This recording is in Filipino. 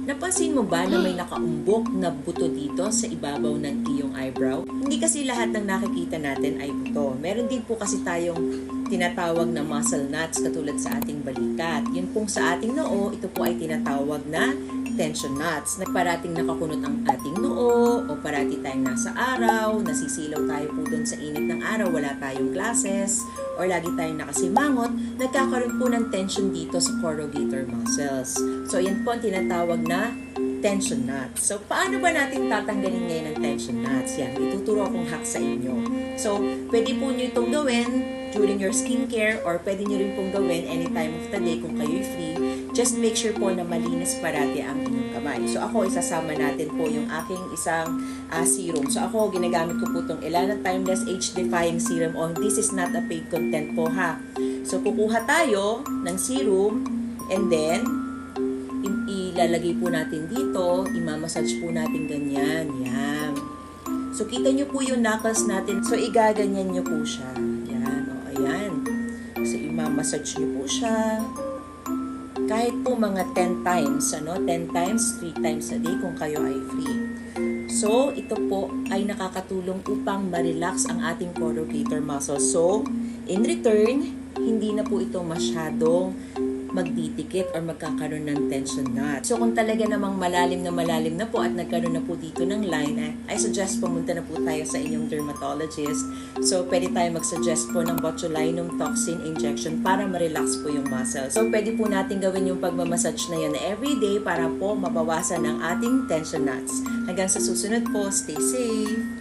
Napansin mo ba na may nakaumbok na buto dito sa ibabaw ng iyong eyebrow? Hindi kasi lahat ng nakikita natin ay buto. Meron din po kasi tayong tinatawag na muscle knots katulad sa ating balikat. Yun pong sa ating noo, ito po ay tinatawag na tension knots. Na parating nakakunot ang ating noo o parati tayong nasa araw, nasisilaw tayo po doon sa init ng araw, wala tayong glasses, or lagi tayong nakasimangot, nagkakaroon po ng tension dito sa corrugator muscles. So, yan po ang tinatawag na tension knots. So, paano ba natin tatanggalin ngayon ang tension knots? Yan, ituturo akong hack sa inyo. So, pwede po nyo itong gawin during your skincare or pwede nyo rin pong gawin any time of the day kung kayo'y free. Just make sure po na malinis parati ang inyong kamay. So, ako, isasama natin po yung aking isang serum. So, ako, ginagamit ko po itong Ilana Timeless Age Defying Serum. This is not a paid content po, ha. So, kukuha tayo ng serum and then, ilalagay po natin dito, imamassage po natin ganyan. Yan. So, kita nyo po yung knuckles natin. So, igaganyan nyo po siya. Yan. O, ayan. So, imamassage nyo po siya. Kahit po mga 10 times, 10 times, 3 times a day kung kayo ay free. So, ito po ay nakakatulong upang ma-relax ang ating corrugator muscles. So, in return, hindi na po ito masyadong magdidikit or magkakaroon ng tension knot. So, kung talaga namang malalim na po at nagkaroon na po dito ng line, I suggest pumunta na po tayo sa inyong dermatologist. So, pwede tayo mag-suggest po ng botulinum toxin injection para ma-relax po yung muscles. So, pwede po natin gawin yung pagmamassage na yun everyday para po mabawasan ang ating tension knots. Hanggang sa susunod po, stay safe!